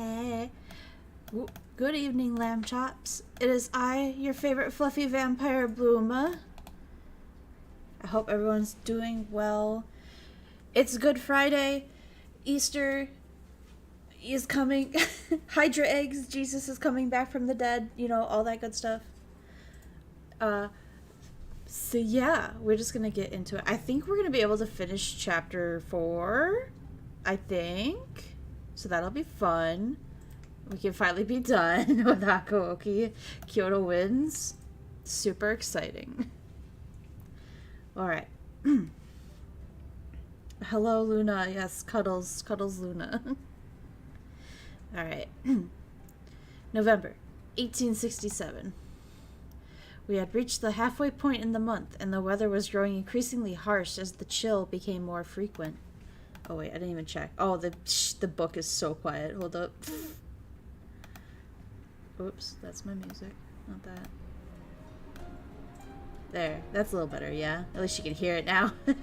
Hey. Good evening, lamb chops. It is I, your favorite fluffy vampire Bluma. I hope everyone's doing well. It's Good Friday. Easter is coming. Hydra eggs. Jesus is coming back from the dead. You know, all that good stuff. So yeah, we're just gonna get into it. I think we're gonna be able to finish chapter 4. I think. So that'll be fun. We can finally be done with Hakuoki. Kyoto wins. Super exciting. Alright. Hello, Luna. Yes, Cuddles. Cuddles, Luna. Alright. November 1867. We had reached the halfway point in the month, and the weather was growing increasingly harsh as the chill became more frequent. Oh wait, I didn't even check. Oh, the book is so quiet. Hold up. Oops, that's my music. Not that. There, that's a little better, yeah? At least you can hear it now. Okay.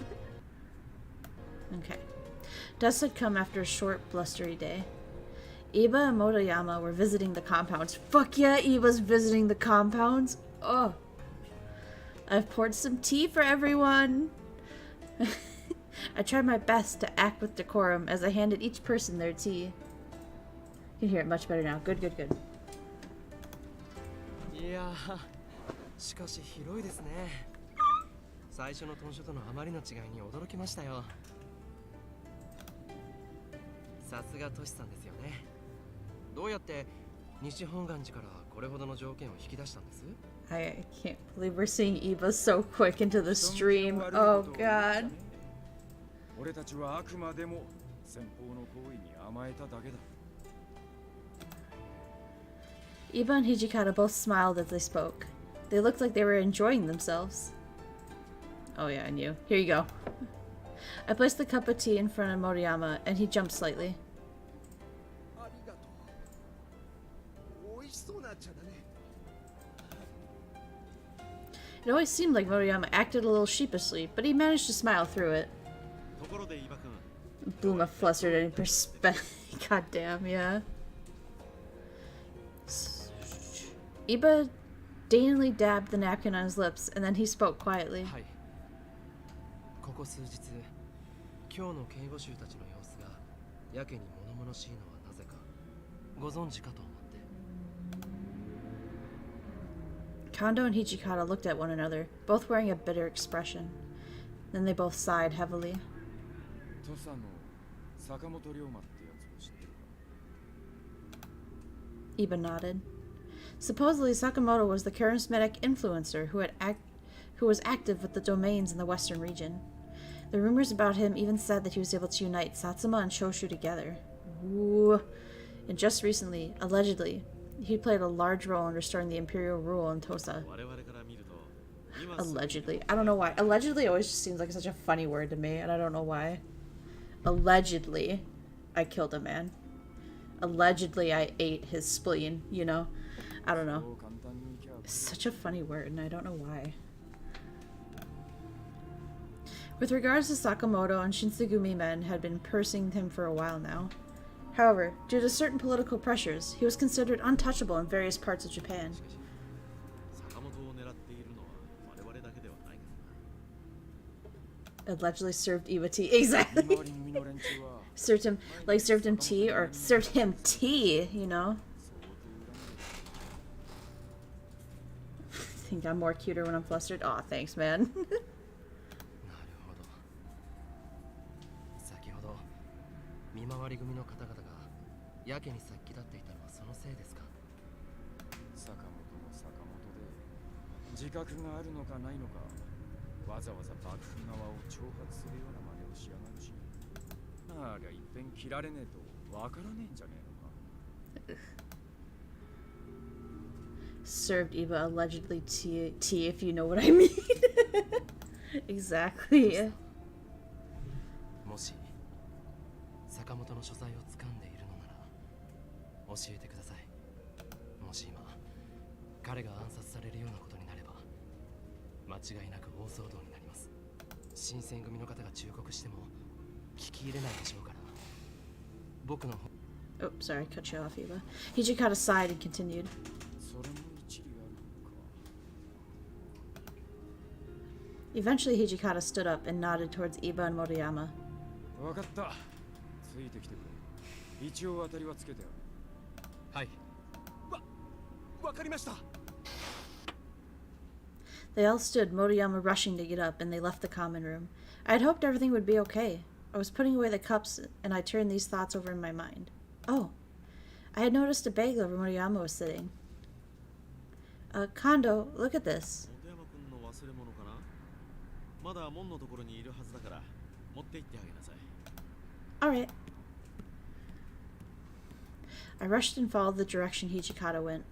Dusk had come after a short, blustery day. Iba and Motoyama were visiting the compounds. Fuck yeah, Iba's visiting the compounds. Oh. I've poured some tea for everyone. I tried my best to act with decorum as I handed each person their tea. You can hear it much better now. Good, good, good. いやー、しかし広いですね。最初の豚書とのあまりの違いに驚きましたよ。さすがトシさんですよね。どうやって西本願寺からこれほどの条件を引き出したんです？ I can't believe we're seeing Iba so quick into the stream. Oh god. 俺たちはあくまでも先方の行為に甘えただけだ。 Iba and Hijikata both smiled as they spoke. They looked like they were enjoying themselves. Oh yeah, I knew. Here you go. I placed the cup of tea in front of Moriyama, and he jumped slightly. It always seemed like Moriyama acted a little sheepishly, but he managed to smile through it. Bluma flustered any perspective. Goddamn, yeah. Iba daintily dabbed the napkin on his lips, and then he spoke quietly. ここ数日、今日の警護衆たちの様子がやけに物々しいのはなぜかご存知かと思って。 Kondo and Hijikata looked at one another, both wearing a bitter expression. Then they both sighed heavily. Iba nodded. Supposedly, Sakamoto was the charismatic influencer who was active with the domains in the western region. The rumors about him even said that he was able to unite Satsuma and Shoshu together. Ooh. And just recently, allegedly, he played a large role in restoring the imperial rule in Tosa. Allegedly. I don't know why. Allegedly always just seems like such a funny word to me, and I don't know why. Allegedly, I killed a man. Allegedly, I ate his spleen, you know? I don't know. It's such a funny word, and I don't know why. With regards to Sakamoto, and Shinsegumi men had been pursuing him for a while now. However, due to certain political pressures, he was considered untouchable in various parts of Japan. Allegedly served Iba tea. Exactly. served him tea, or served him tea, you know? I think I'm more cuter when I'm flustered. Aw, thanks, man. 見回り組の方々がやけに殺気立っていたのはそのせいですか。坂本も坂本で自覚があるのかないのかわざわざ幕府側を挑発するような真似をしやがるし、ありゃいっぺん切られねえとわからねえんじゃねえのか。Served Iba allegedly tea, if you know what I mean. Exactly. もし坂本の所在を掴んでいるのなら教えてください。もし今彼が暗殺されるようなことになれば間違いなく大騒動になります。新選組の方が忠告しても聞き入れないでしょうから僕の Oh, sorry, I cut you off, Iba. Hijikata sighed and continued. それも一理あるのか。 Eventually, Hijikata stood up and nodded towards Iba and Motoyama. 分かった。ついてきてくれ。一応当たりはつけてある。はい。わかりました。 They all stood, Motoyama rushing to get up, and they left the common room. I had hoped everything would be okay. I was putting away the cups, and I turned these thoughts over in my mind. Oh, I had noticed a bagel where Motoyama was sitting. Kondo, look at this. Alright. I rushed and followed the direction Hijikata went.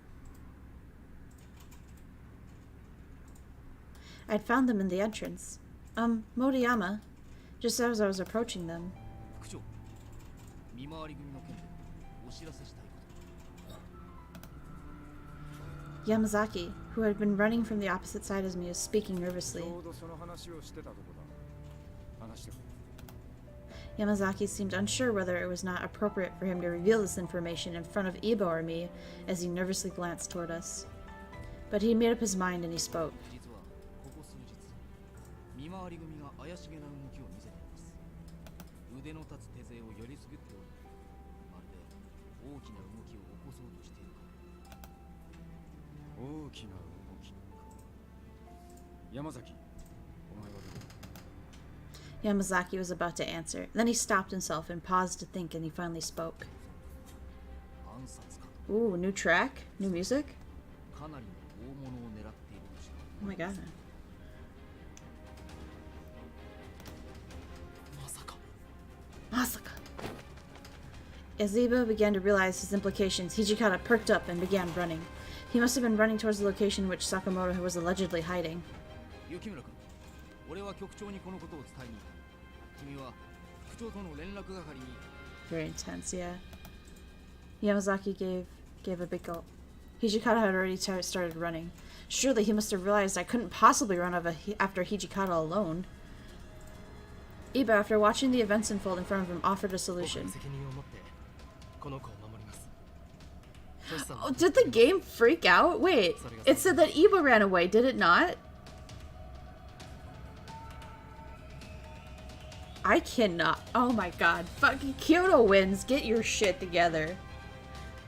I'd found them in the entrance. Motoyama, just as I was approaching them. Yamazaki, who had been running from the opposite side as me, was speaking nervously. ちょうどその話をしてたとこだ。話してくれ。 Yamazaki seemed unsure whether it was not appropriate for him to reveal this information in front of Ibo or me as he nervously glanced toward us. But he made up his mind and he spoke. 見回り組が怪しげな動きを見せています。腕の立つ手勢をよりすぐっており、まるで大きな動きを起こそうとしているか。大きな動きか。山崎、お前はどう？ Yamazaki was about to answer. Then he stopped himself and paused to think, and he finally spoke. Ooh, new track? New music? Oh my god. Masaka. As Iba began to realize his implications, Hijikata perked up and began running. He must have been running towards the location in which Sakamoto was allegedly hiding. Very intense, yeah. Yamazaki gave a big gulp. Hijikata had already started running. Surely he must have realized I couldn't possibly run after Hijikata alone. Iba, after watching the events unfold in front of him, offered a solution. Oh, did the game freak out? Wait, it said that Iba ran away, did it not? I cannot. Oh my god. Fucking Kyoto wins. Get your shit together.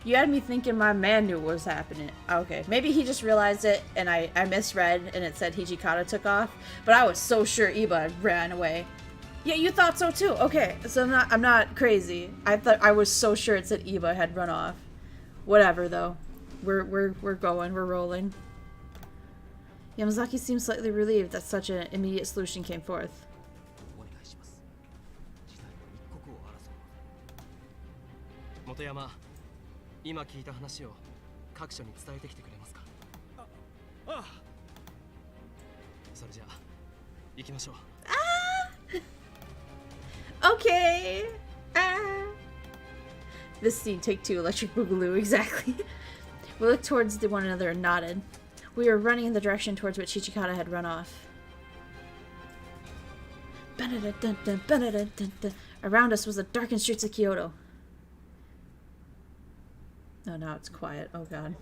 You had me thinking my man knew what was happening. Okay, maybe he just realized it and I misread and it said Hijikata took off, but I was so sure Iba ran away. Yeah, you thought so too. Okay, so I'm not crazy. I was so sure it said Iba had run off. Whatever though. We're going, we're rolling. Yamazaki seemed slightly relieved that such an immediate solution came forth. 本山、今聞いた話を各所に伝えてきてくれますか。ああ。それじゃあ行きましょう。Okay. This scene, take two, Electric Boogaloo, exactly. We looked towards one another and nodded. We were running in the direction towards which Hijikata had run off. Around us was the darkened streets of Kyoto. Oh, now it's quiet. Oh god.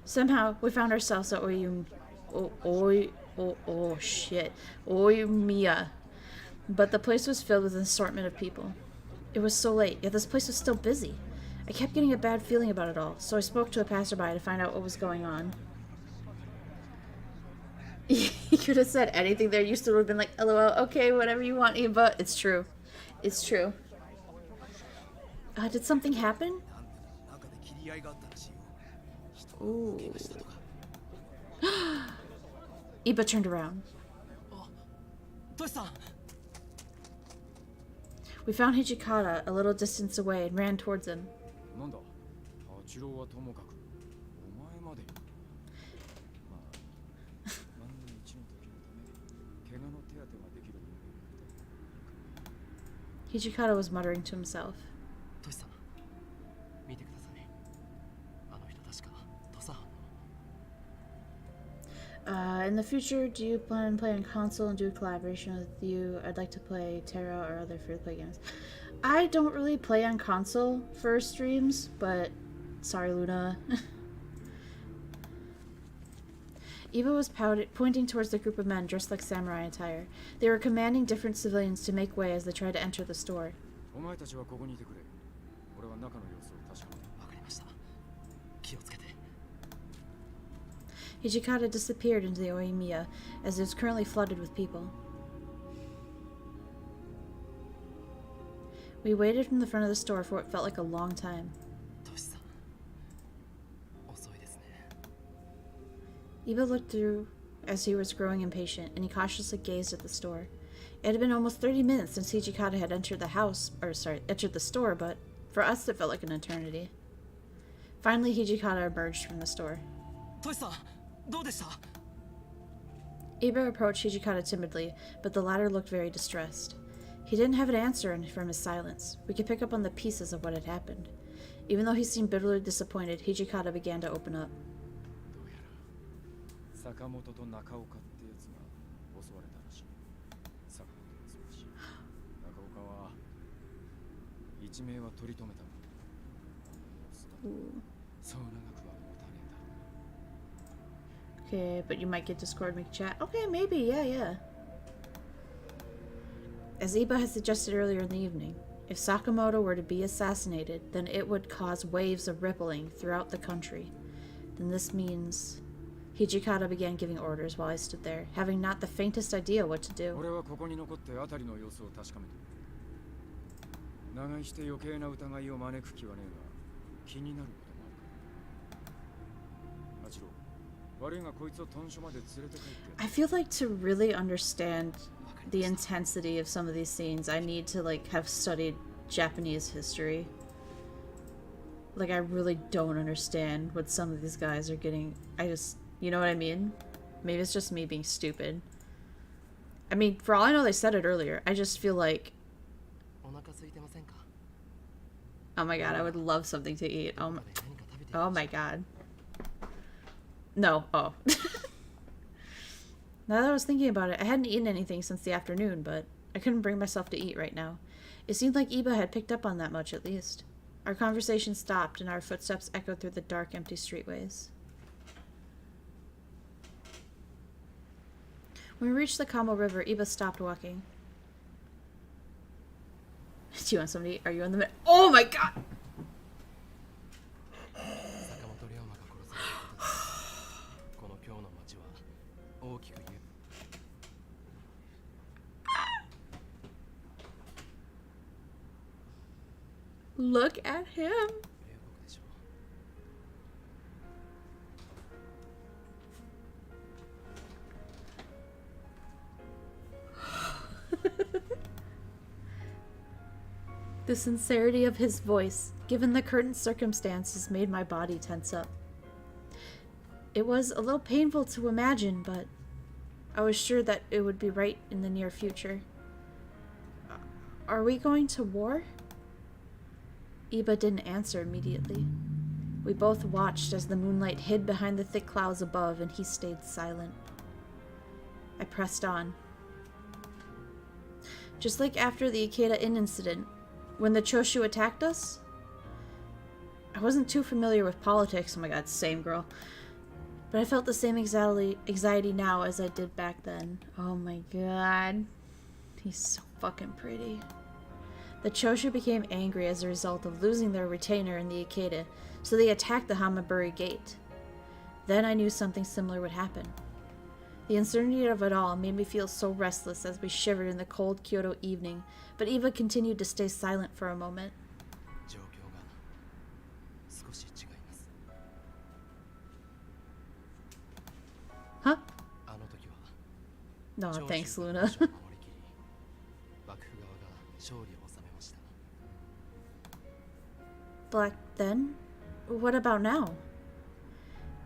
Somehow, we found ourselves at Oyumiya. But the place was filled with an assortment of people. It was so late, yet this place was still busy. I kept getting a bad feeling about it all, so I spoke to a passerby to find out what was going on. You could have said anything there. You still would have been like, LOL, okay, whatever you want, Iba. It's true. It's true. Did something happen? Ooh. Iba turned around. We found Hijikata a little distance away and ran towards him. Hijikata was muttering to himself. In the future, do you plan on playing console and do a collaboration with you? I'd like to play Terra or other free-to-play games. I don't really play on console for streams, but sorry, Luna. Eva was pointing towards the group of men dressed like samurai attire. They were commanding different civilians to make way as they tried to enter the store. Hijikata disappeared into the Oimiya, as it was currently flooded with people. We waited in the front of the store for what felt like a long time. Iba looked through as he was growing impatient, and he cautiously gazed at the store. It had been almost 30 minutes since Hijikata had entered the store, but for us it felt like an eternity. Finally, Hijikata emerged from the store. Iba approached Hijikata timidly, but the latter looked very distressed. He didn't have an answer from his silence. We could pick up on the pieces of what had happened. Even though he seemed bitterly disappointed, Hijikata began to open up. Ooh. Okay, but you might get Discord make chat. Okay, maybe, yeah. As Iba had suggested earlier in the evening, if Sakamoto were to be assassinated, then it would cause waves of rippling throughout the country. Then this means... Hijikata began giving orders while I stood there, having not the faintest idea what to do. I feel like to really understand the intensity of some of these scenes, I need to like have studied Japanese history. Like, I really don't understand what some of these guys are getting. You know what I mean? Maybe it's just me being stupid. I mean, for all I know, they said it earlier. I just feel like... Oh my god, I would love something to eat. Oh my god. No. Oh. Now that I was thinking about it, I hadn't eaten anything since the afternoon, but I couldn't bring myself to eat right now. It seemed like Iba had picked up on that much, at least. Our conversation stopped, and our footsteps echoed through the dark, empty streetways. When we reached the Kamo River, Iba stopped walking. Do you want somebody? Are you on the... Oh my god! Look at him! The sincerity of his voice, given the current circumstances, made my body tense up. It was a little painful to imagine, but I was sure that it would be right in the near future. Are we going to war? Iba didn't answer immediately. We both watched as the moonlight hid behind the thick clouds above, and he stayed silent. I pressed on. Just like after the Ikeda Inn incident, when the Choshu attacked us, I wasn't too familiar with politics. Oh my god, same girl. But I felt the same anxiety now as I did back then. Oh my god. He's so fucking pretty. The Choshu became angry as a result of losing their retainer in the Ikeda, so they attacked the Hamaburi Gate. Then I knew something similar would happen. The uncertainty of it all made me feel so restless as we shivered in the cold Kyoto evening, but Eva continued to stay silent for a moment. Huh? No, thanks, Luna. Black then? What about now?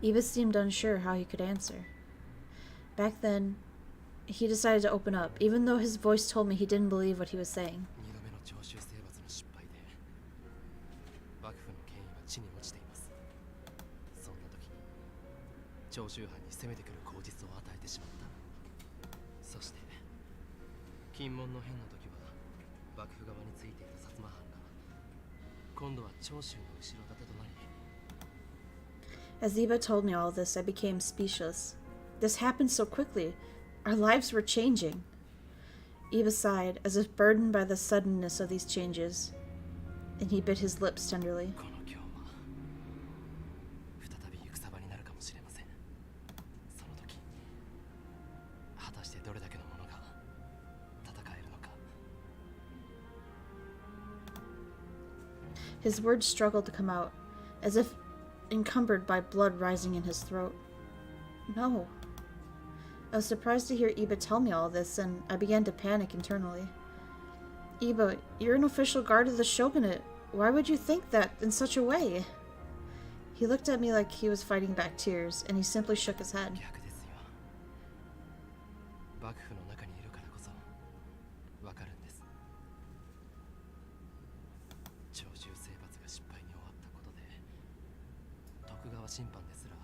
Eva seemed unsure how he could answer. Back then, he decided to open up, even though his voice told me he didn't believe what he was saying. 幕府側についていた薩摩藩が今度は長州の後ろ盾となり As Iba told me all this, I became speechless. This happened so quickly. Our lives were changing. Iba sighed, as if burdened by the suddenness of these changes, and he bit his lips tenderly. この今日は再び戦場になるかもしれません。その時果たしてどれだけの者が戦えるのか。 His words struggled to come out, as if encumbered by blood rising in his throat. No. I was surprised to hear Iba tell me all this, and I began to panic internally. Iba, you're an official guard of the shogunate. Why would you think that in such a way? He looked at me like he was fighting back tears, and he simply shook his head. 逆ですよ。幕府の中にいるからこそわかるんです。長州征伐が失敗に終わったことで、徳川審判ですら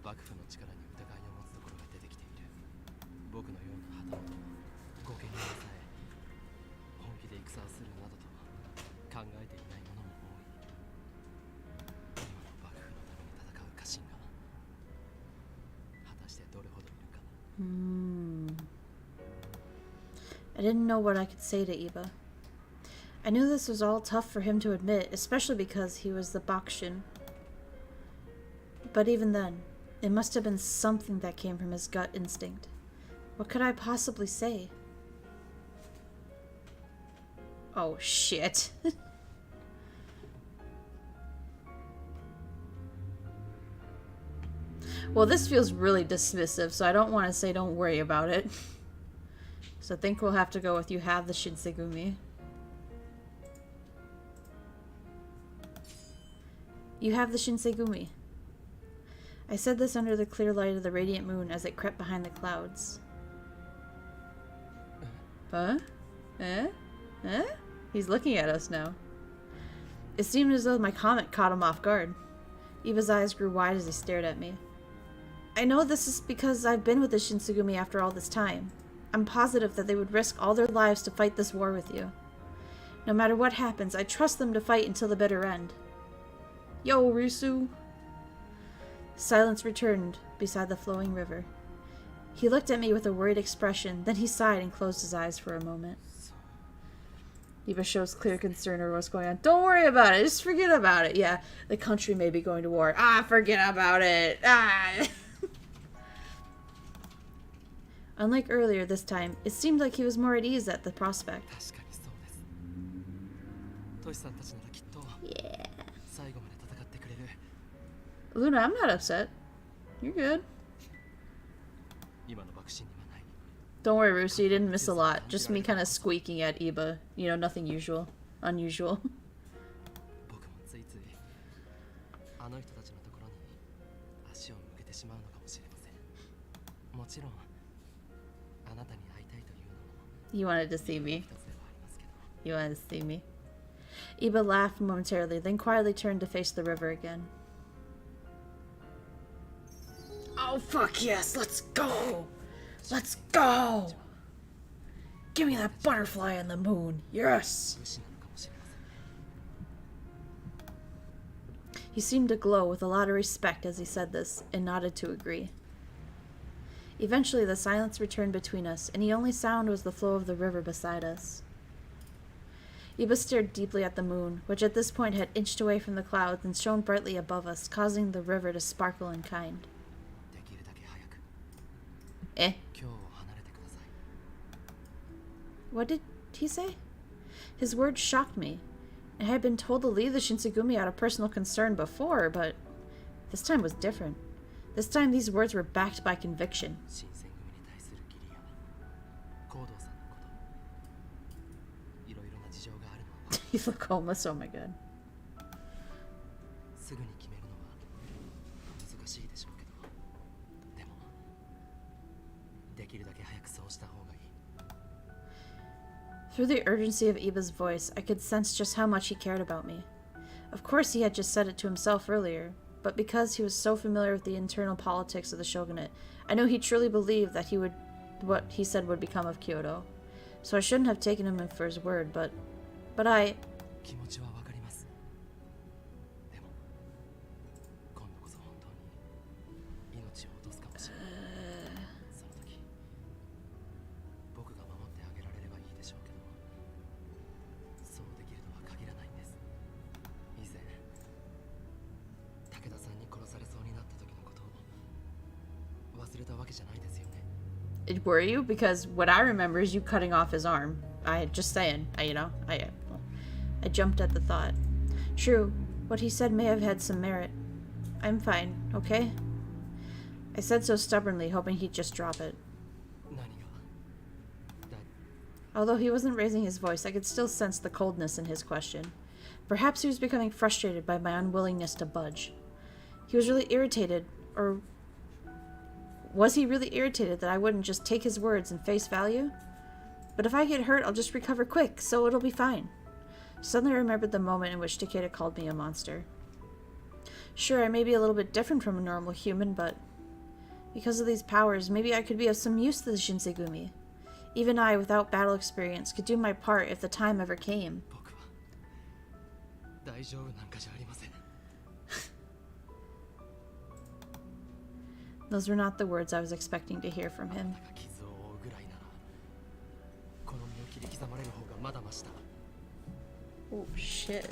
幕府の力に疑いを持つところが出てきている。僕のような旗本御家人でさえ本気で戦をするなどと考えていない者も多い。今の幕府のために戦う家臣が果たしてどれほどいるか。I didn't know what I could say to Iba. I knew this was all tough for him to admit, especially because he was the Bakushin. But even then, it must have been something that came from his gut instinct. What could I possibly say? Oh, shit. Well, this feels really dismissive, so I don't want to say don't worry about it. So I think we'll have to go with you have the Shinsegumi. You have the Shinsegumi. I said this under the clear light of the radiant moon as it crept behind the clouds. Huh? Eh? Eh? He's looking at us now. It seemed as though my comment caught him off guard. Iba's eyes grew wide as he stared at me. I know this is because I've been with the Shinsegumi after all this time. I'm positive that they would risk all their lives to fight this war with you. No matter what happens, I trust them to fight until the bitter end. Yo, Risu! Silence returned beside the flowing river. He looked at me with a worried expression, then he sighed and closed his eyes for a moment. Iba shows clear concern over what's going on. Don't worry about it, just forget about it. Yeah, the country may be going to war. Ah, forget about it. Ah! Unlike earlier this time, it seemed like he was more at ease at the prospect. 確かにそうです。トシさんたちならきっと Yeah. 最後まで戦ってくれる。 Luna, I'm not upset. You're good. 今の幕臣にはない。 Don't worry, Rusu, you didn't miss a lot. Just me kind of squeaking at Iba. You know, nothing unusual. 僕もついついあの人たちのところに足を向けてしまうのかもしれません。もちろんあなたに会いたいというのも You wanted to see me. 一つではありますけど。 You wanted to see me. Iba laughed momentarily, then quietly turned to face the river again. Oh, fuck yes! Let's go! Let's go! Give me that butterfly on the moon. Yes! 武士なのかもしれません。 He seemed to glow with a lot of respect as he said this, and nodded to agree. Eventually, the silence returned between us, and the only sound was the flow of the river beside us. Iba stared deeply at the moon, which at this point had inched away from the clouds and shone brightly above us, causing the river to sparkle in kind. できるだけ早く Eh? 今日を離れてください。 What did he say? His words shocked me. I had been told to leave the Shinsegumi out of personal concern before, but this time was different. This time these words were backed by conviction. 新選組に対する義理や行動さんのこといろいろな事情があるのは You look homeless, oh my god. すぐに決めるのは難しいでしょうけど、でもできるだけ早くそうした方がいい。 Through the urgency of Iba's voice, I could sense just how much he cared about me. Of course, he had just said it to himself earlier, but because he was so familiar with the internal politics of the shogunate, I knew he truly believed that what he said would become of Kyoto. So I shouldn't have taken him for his word, but I... 気持ちはわかります。でも今度こそ本当に命を落とすかもしれない。その時僕が守ってあげられればいいでしょうけど、そうできるとは限らないんです。以前武田さんに殺されそうになった時のことを忘れたわけじゃないですよね。Were you? Because what I remember is you cutting off his arm. Just saying. I jumped at the thought. True, what he said may have had some merit. I'm fine, okay? I said so stubbornly, hoping he'd just drop it. Although he wasn't raising his voice, I could still sense the coldness in his question. Perhaps he was becoming frustrated by my unwillingness to budge. He was really irritated, or... was he really irritated that I wouldn't just take his words and face value? But if I get hurt, I'll just recover quick, so it'll be fine. Suddenly I remembered the moment in which Takeda called me a monster. Sure, I may be a little bit different from a normal human, but because of these powers, maybe I could be of some use to the Shinsengumi. Even I, without battle experience, could do my part if the time ever came. Those were not the words I was expecting to hear from him. Oh shit.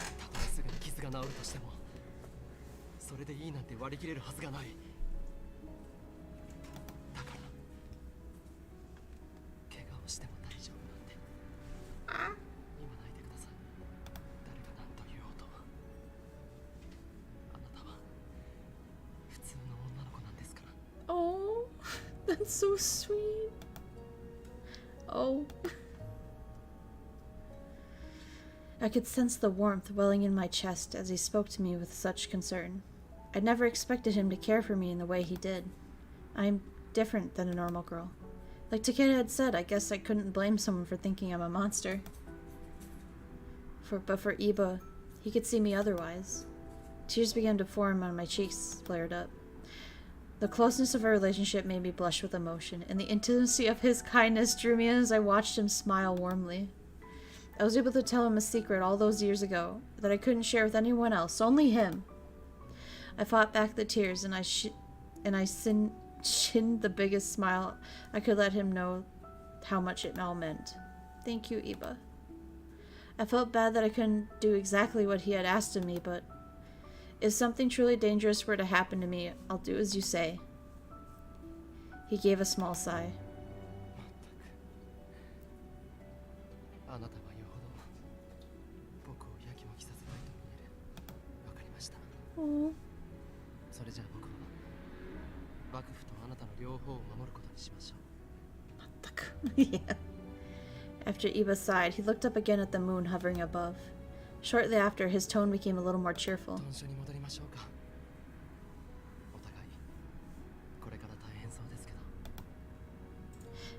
Oh, that's so sweet. Oh. I could sense the warmth welling in my chest as he spoke to me with such concern. I'd never expected him to care for me in the way he did. I'm different than a normal girl. Like Takeda had said, I guess I couldn't blame someone for thinking I'm a monster. But for Iba, he could see me otherwise. Tears began to form on my cheeks, flared up. The closeness of our relationship made me blush with emotion, and the intimacy of his kindness drew me in as I watched him smile warmly. I was able to tell him a secret all those years ago that I couldn't share with anyone else, only him. I fought back the tears, and I shinned the biggest smile I could, let him know how much it all meant. Thank you, Iba. I felt bad that I couldn't do exactly what he had asked of me, but if something truly dangerous were to happen to me, I'll do as you say. He gave a small sigh. Oh. Yeah. After Iba sighed, he looked up again at the moon hovering above. Shortly after, his tone became a little more cheerful.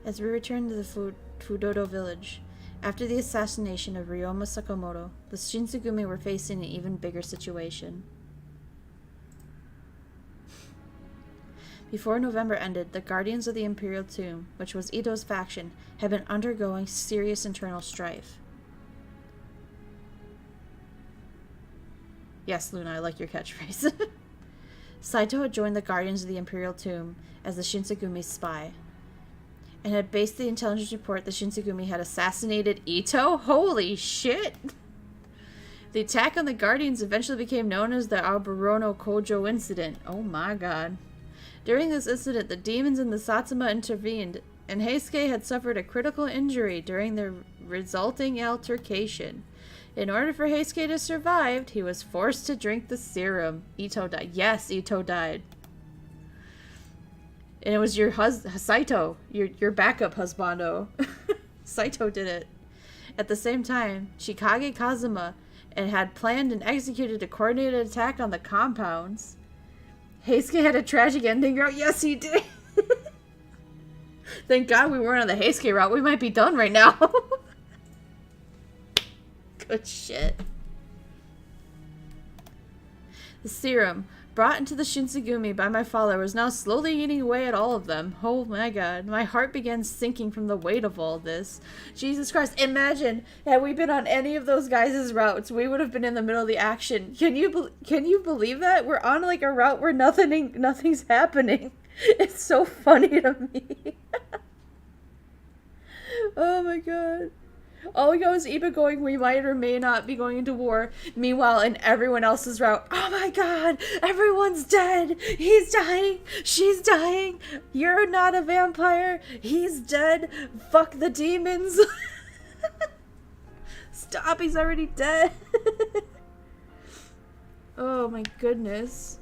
As we returned to the Fudodo village, after the assassination of Ryoma Sakamoto, the Shinsengumi were facing an even bigger situation. Before November ended, the Guardians of the Imperial Tomb, which was Ito's faction, had been undergoing serious internal strife. Yes, Luna, I like your catchphrase. Saito had joined the Guardians of the Imperial Tomb as the Shinsegumi's spy, and had based the intelligence report the Shinsengumi had assassinated Ito? Holy shit! The attack on the Guardians eventually became known as the Alberono Kojo incident. Oh my god. During this incident, the demons in the Satsuma intervened, and Heisuke had suffered a critical injury during the resulting altercation. In order for Heisuke to survive, he was forced to drink the serum. Ito died. Yes, Ito died. And it was your Saito, your backup husbando. Saito did it. At the same time, Chikage Kazuma had planned and executed a coordinated attack on the compounds. Heisuke had a tragic ending route. Yes, he did. Thank God we weren't on the Heisuke route. We might be done right now. Good shit. The serum, brought into the Shinsengumi by my father, was now slowly eating away at all of them. Oh my god. My heart began sinking from the weight of all this. Jesus Christ. Imagine, had we been on any of those guys' routes, we would have been in the middle of the action. Can you believe that? We're on like a route where nothing's happening. It's so funny to me. Oh my god. All we go is Iba going, we might or may not be going into war. Meanwhile, in everyone else's route, oh my god, everyone's dead. He's dying. She's dying. You're not a vampire. He's dead. Fuck the demons. Stop, he's already dead. Oh my goodness.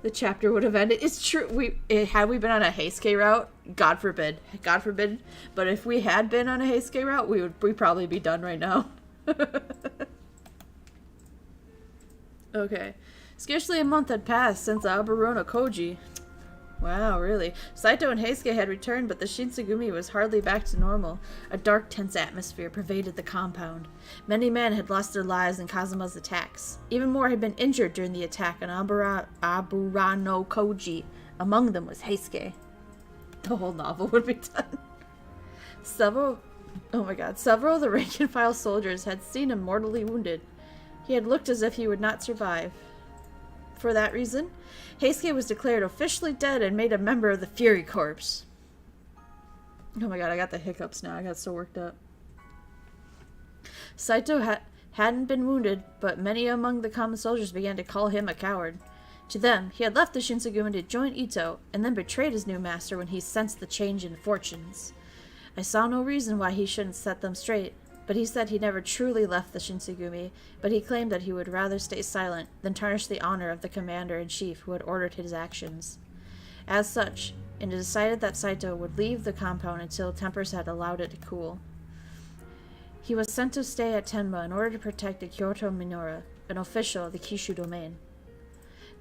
The chapter would have ended. It's true. Had we been on a Heisuke route, God forbid, but if we had been on a Heisuke route, we'd probably be done right now. Okay. Scarcely a month had passed since the Aburona Koji. Wow, really? Saito and Heisuke had returned, but the Shinsengumi was hardly back to normal. A dark, tense atmosphere pervaded the compound. Many men had lost their lives in Kazuma's attacks. Even more had been injured during the attack on Aburano Koji. Among them was Heisuke. The whole novel would be done. Several of the rank-and-file soldiers had seen him mortally wounded. He had looked as if he would not survive. For that reason, Heisuke was declared officially dead and made a member of the Fury Corps. Oh my god, I got the hiccups now. I got so worked up. Saito hadn't been wounded, but many among the common soldiers began to call him a coward. To them, he had left the Shinsengumi to join Ito, and then betrayed his new master when he sensed the change in fortunes. I saw no reason why he shouldn't set them straight, but he said he never truly left the Shinsengumi, but he claimed that he would rather stay silent than tarnish the honor of the commander-in-chief who had ordered his actions. As such, it decided that Saito would leave the compound until tempers had allowed it to cool. He was sent to stay at Tenma in order to protect the Kyoto Minora, an official of the Kishu domain.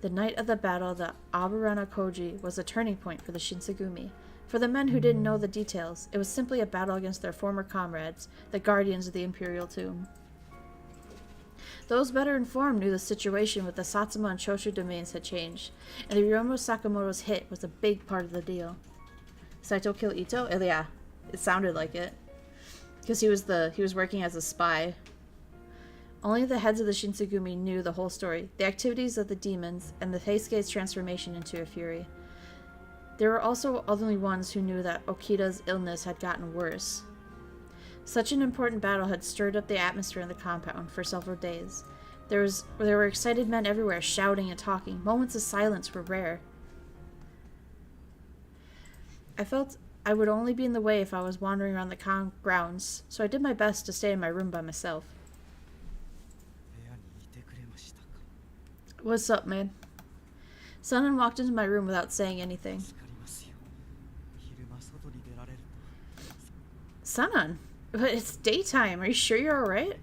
The night of the battle, the Aburana Koji, was a turning point for the Shinsengumi. For the men who didn't know the details, it was simply a battle against their former comrades, the guardians of the Imperial Tomb. Those better informed knew the situation with the Satsuma and Choshu domains had changed, and the Ryomo Sakamoto's hit was a big part of the deal. Saito kill Ito? Yeah, it sounded like it. Because he was working as a spy. Only the heads of the Shinsengumi knew the whole story, the activities of the demons, and the Heisuke's transformation into a fury. There were also only ones who knew that Okita's illness had gotten worse. Such an important battle had stirred up the atmosphere in the compound for several days. There were excited men everywhere shouting and talking. Moments of silence were rare. I felt I would only be in the way if I was wandering around the grounds, so I did my best to stay in my room by myself. What's up, man? Sanan walked into my room without saying anything. Sanan, but it's daytime. Are you sure you're alright?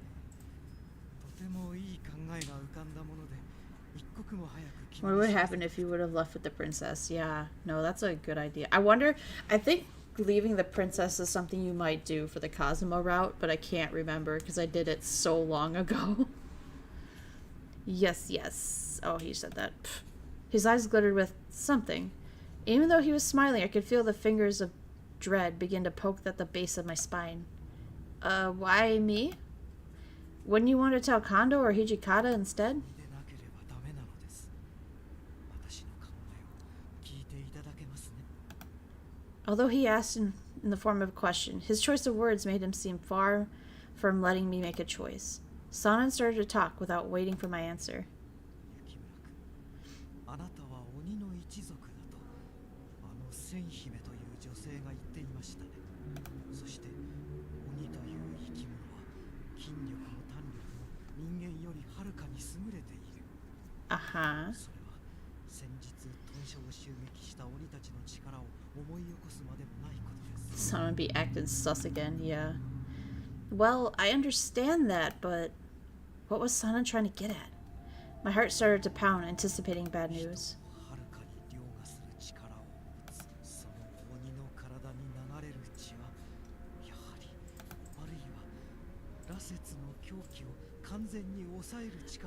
What would happen if you would have left with the princess? Yeah, no, that's a good idea. I think leaving the princess is something you might do for the Kazuma route, but I can't remember because I did it so long ago. Yes. Oh, he said that. Pfft. His eyes glittered with something. Even though he was smiling, I could feel the fingers of dread begin to poke at the base of my spine. Why me? Wouldn't you want to tell Kondo or Hijikata instead? Although he asked in the form of a question, his choice of words made him seem far from letting me make a choice. Sanan started to talk without waiting for my answer. Uh-huh. Sanan be acting sus again, yeah. Well, I understand that, but what was Sanan trying to get at? My heart started to pound, anticipating bad news.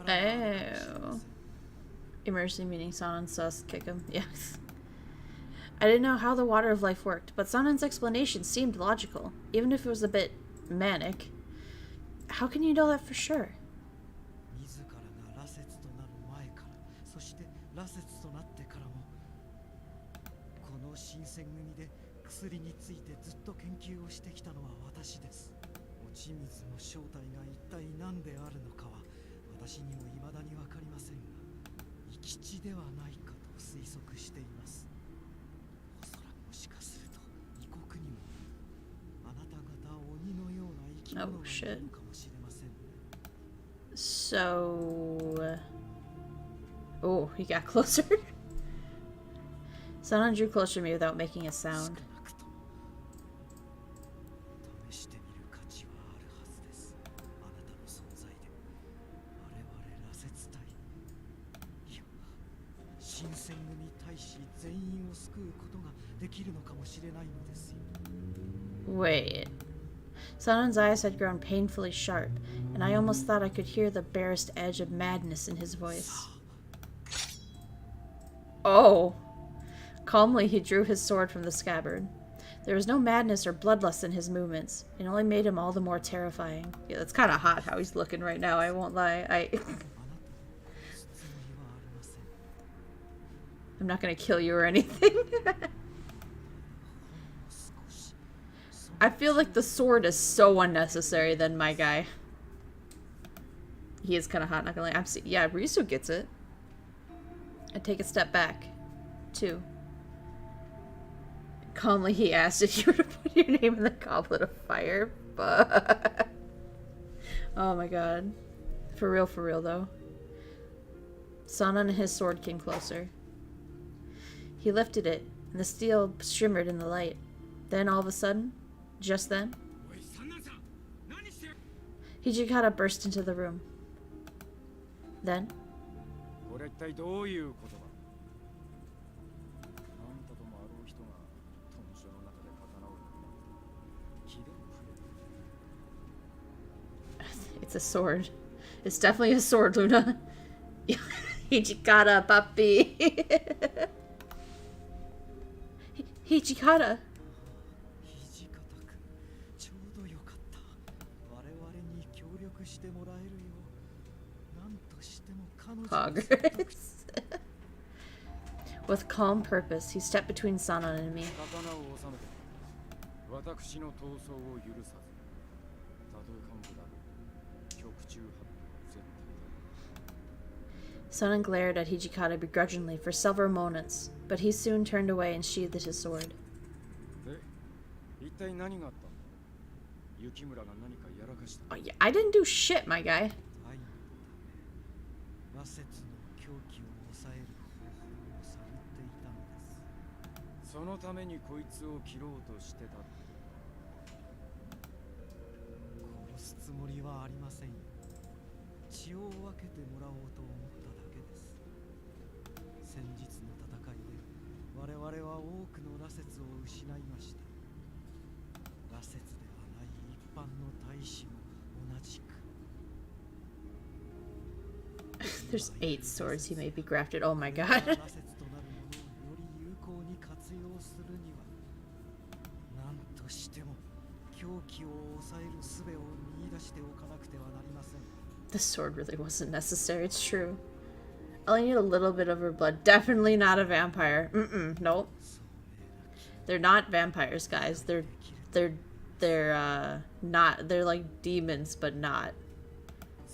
Oh. Emergency meaning Sanan sus, kick him. Yes. I didn't know how the water of life worked, but Sanan's explanation seemed logical, even if it was a bit manic. How can you know that for sure? 自らが羅刹となる前から、そして羅刹となってからも、この新選組で薬についてずっと研究をしてきたのは私です。落ち水の正体が一体何であるのかは私にも未だにわかりませんが、生き地ではないかと推測しています。おそらくもしかすると異国にもあなた方鬼のような生き物がいるのかもしれませんね。So... Oh, he got closer. Sanan drew closer to me without making a sound. 試してみる価値はあるはずです。あなたの存在で我々羅刹隊、いや新選組大使全員を救うことができるのかもしれないのですよ。 Wait. Sanan's eyes had grown painfully sharp, and I almost thought I could hear the barest edge of madness in his voice. Oh! Calmly, he drew his sword from the scabbard. There was no madness or bloodlust in his movements. It only made him all the more terrifying. Yeah, that's kind of hot how he's looking right now, I won't lie. I'm not gonna kill you or anything. I feel like the sword is so unnecessary then, my guy. He is kind of hot, not gonna lie. Yeah, Risu gets it. I take a step back. 2. Calmly, he asked if you were to put your name in the goblet of fire. But oh my god. For real though. Sanan and his sword came closer. He lifted it, and the steel shimmered in the light. Then all of a sudden, just then, Hijikata burst into the room. Then, これ一体どういうことだ。あんたともあろう人が豚書の中で刀を振るなんてひどい。 it's a sword. It's definitely a sword, Luna. Hijikata, papi. Hijikata. 土方君、ちょうどよかった。我々に協力してもらえるよう、なんとしても彼女 Poggers. With calm purpose, he stepped between Sanan and me. 刀を収めて私の闘争を許さず、たとえ幹部だろう、局中八方絶対だ。 Sanan glared at Hijikata begrudgingly for several moments, but he soon turned away and sheathed his sword. で、一体何があったんだ。雪村が何かやらかした。 Oh, yeah, I didn't do shit, my guy. 羅刹の狂気を抑える方法を探っていたのです。そのためにこいつを切ろうとしてた。殺すつもりはありませんよ。血を分けてもらおうと思っただけです。先日の戦いで我々は多くの羅刹を失いました。羅刹ではない一般の大使も同じく。 There's 8 swords he may be grafted. Oh my god. 羅刹となるものをより有効に活用するには、何としても狂気を抑える術を見出しておかなくてはなりません。 The sword really wasn't necessary, it's true. I only need a little bit of her blood. Definitely not a vampire. Nope. They're not vampires, guys. They're not, they're like demons, but not.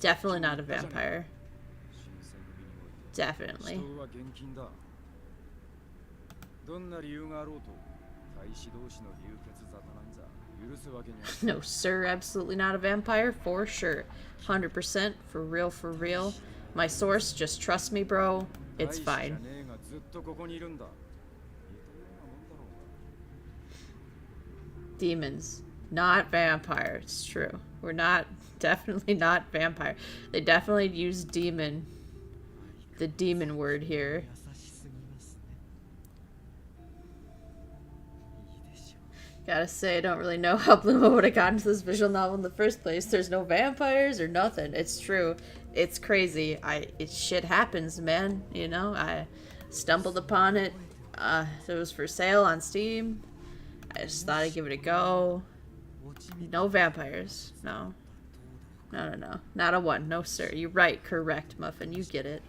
Definitely not a vampire. Definitely. 人は厳禁だ。どんな理由があろうと、大使同士の流血沙汰なんざ許すわけには。 No, sir, absolutely not a vampire, for sure. 100%, for real. My source, just trust me, bro. It's fine. 大使じゃねえがずっとここにいるんだ。 Demons, not vampire. It's true. We're not, definitely not vampire. They definitely use demon. The demon word here. 優しすぎますね。いいでしょう。Gotta say, I don't really know how Bluma would have gotten to this visual novel in the first place. There's no vampires or nothing. It's true. It's crazy. Shit happens, man. You know, I stumbled upon it. It was for sale on Steam. I just thought I'd give it a go. No vampires. No. No. Not a one. No, sir. You're right. Correct, Muffin. You get it.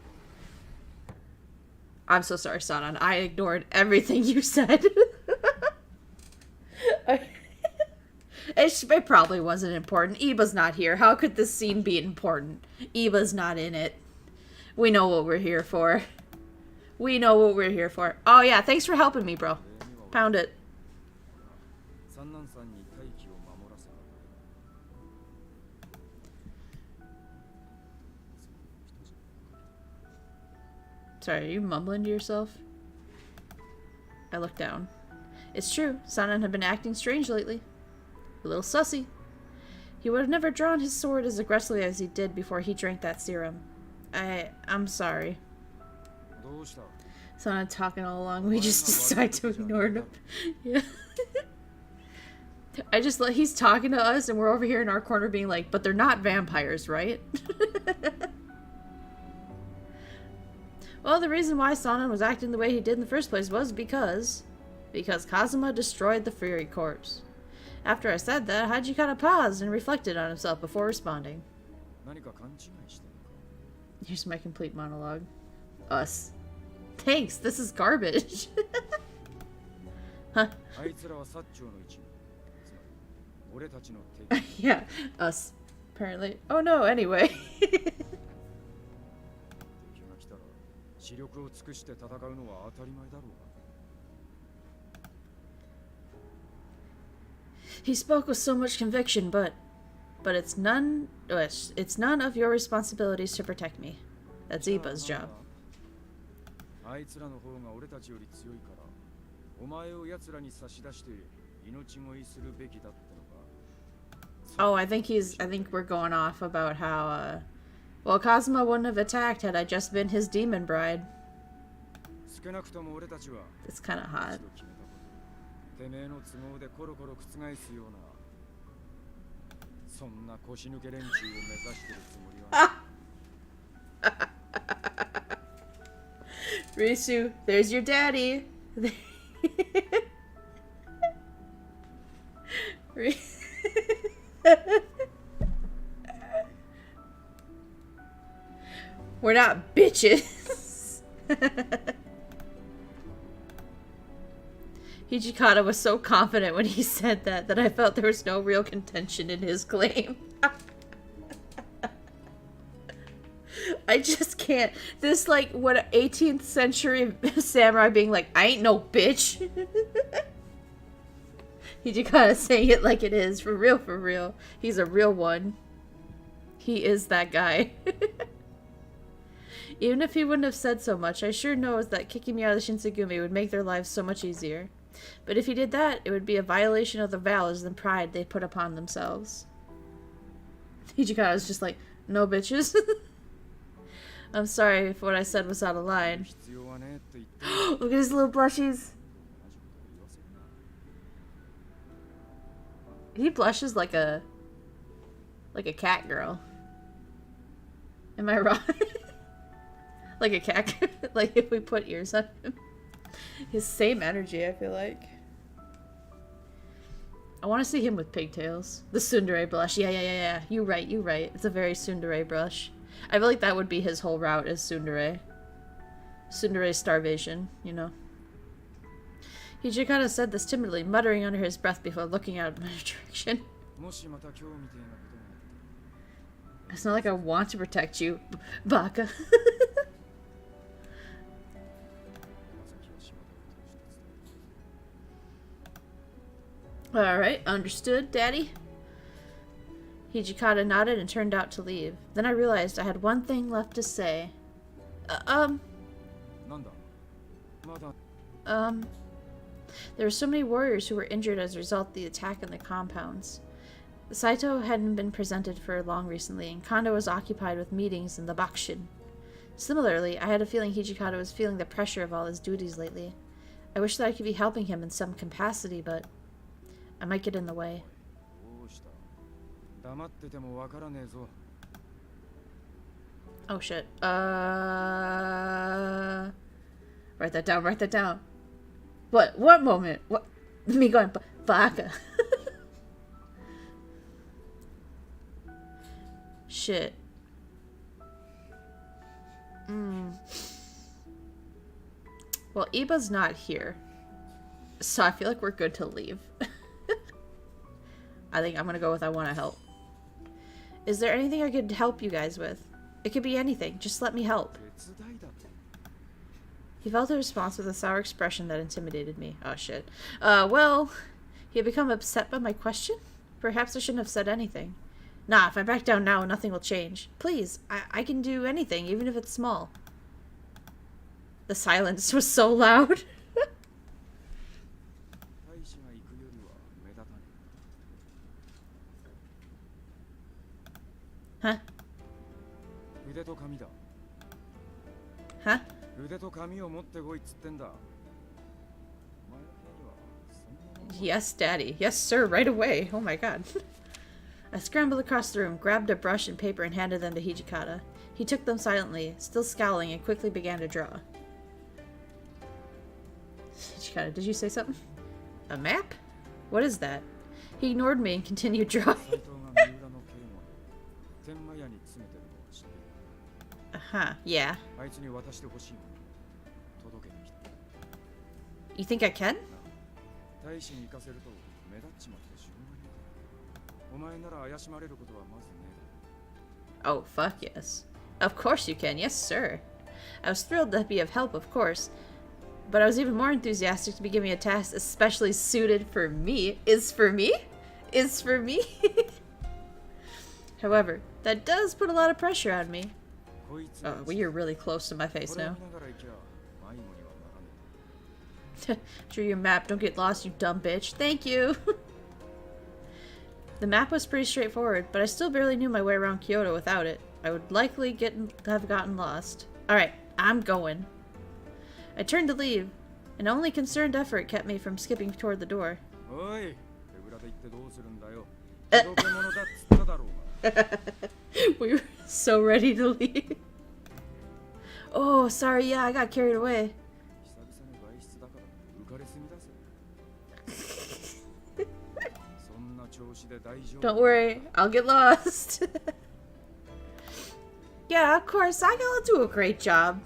I'm so sorry, Sanan. I ignored everything you said. It probably wasn't important. Iba's not here. How could this scene be important? Iba's not in it. We know what we're here for. We know what we're here for. Oh yeah, thanks for helping me, bro. Pound it. Sorry, are you mumbling to yourself? I looked down. It's true, Sanan had been acting strange lately. A little sussy. He would have never drawn his sword as aggressively as he did before he drank that serum. I'm sorry. Sanan talking all along, we just decide to ignore him. Yeah. He's talking to us and we're over here in our corner being like, but they're not vampires, right? Well, the reason why Sanan was acting the way he did in the first place was because Kazuma destroyed the Fury Corpse. After I said that, Hajikata paused and reflected on himself before responding. Here's my complete monologue. Us. Thanks, this is garbage. Huh? Yeah, us. Apparently. Oh no, anyway. He spoke with so much conviction, but it's none of your responsibilities to protect me. That's Iba's job. Oh, I think we're going off about how well, Kazuma wouldn't have attacked had I just been his demon bride. It's kind of hot. Risu, there's your daddy. We're not bitches. Hijikata was so confident when he said that I felt there was no real contention in his claim. I just can't. This, like, what, 18th century samurai being like, I ain't no bitch. Hijikata saying it like it is. For real, for real. He's a real one. He is that guy. Even if he wouldn't have said so much, I sure knows that kicking me out of the Shinsengumi would make their lives so much easier. But if he did that, it would be a violation of the vows and pride they put upon themselves. Hijikata was just like, no bitches. I'm sorry if what I said was out of line. Look at his little blushies. He blushes like a cat girl. Am I wrong? Like a cat, like if we put ears on him. His same energy, I feel like. I want to see him with pigtails. The tsundere blush. Yeah. You're right. It's a very tsundere blush. I feel like that would be his whole route is tsundere. Tsundere starvation, you know. Hijikata said this timidly, muttering under his breath before looking out in my direction. It's not like I want to protect you, Baka. Alright, understood, Daddy. Hijikata nodded and turned out to leave. Then I realized I had one thing left to say. There were so many warriors who were injured as a result of the attack in the compounds. Saito hadn't been presented for long recently, and Kondo was occupied with meetings in the Bakushin. Similarly, I had a feeling Hijikata was feeling the pressure of all his duties lately. I wish that I could be helping him in some capacity, but I might get in the way. どうした。黙っててもわからねえぞ。 Oh shit. Write that down, write that down. What? What moment? What? Me going, baka. Shit. Well, Iba's not here. So I feel like we're good to leave. I think I'm gonna go with I want to help. Is there anything I could help you guys with? It could be anything. Just let me help. 手伝いだと。 He felt a response with a sour expression that intimidated me. Oh shit. Well, he had become upset by my question? Perhaps I shouldn't have said anything. Nah, if I back down now, nothing will change. Please, I can do anything, even if it's small. The silence was so loud. 大使が行くよりは目立たねえ。 Huh? 腕と紙だ。 Huh? 腕と紙を持ってこいっつってんだ。お前の部屋にはそんなもの Yes, Daddy. Yes, sir, right away. Oh my god. I scrambled across the room, grabbed a brush and paper, and handed them to Hijikata. He took them silently, still scowling, and quickly began to draw. Hijikata, did you say something? A map? What is that? He ignored me and continued drawing. 斎藤が三浦の警護で天満屋に詰めてるのは知ってる。 Uh-huh, yeah. あいつに渡してほしいもの届けに来た。 You think I can? 大使に行かせると目立っちまってしょうがねえ。お前なら怪しまれることはまずねえだろ。 Oh, fuck yes. Of course you can, yes, sir. I was thrilled to be of help, of course. But I was even more enthusiastic to be given a task especially suited for me. Is for me? Is for me? However, that does put a lot of pressure on me. こいつ Oh, well, you're really close to my face これを now. 見ながら行きゃ迷子にはならね Drew your map. Don't get lost, you dumb bitch. Thank you. The map was pretty straightforward, but I still barely knew my way around Kyoto without it. I would likely have gotten lost. Alright, I'm going. I turned to leave, and only concerned effort kept me from skipping toward the door. え。おい、手ぶらで行ってどうするんだよ。届け物だっつっただろうが。 We were so ready to leave. Oh, sorry, yeah, I got carried away. 久々に外出だから浮かれすぎだぜ。そんな調子で大丈夫。 Don't worry, I'll get lost. Yeah, of course, I'll do a great job.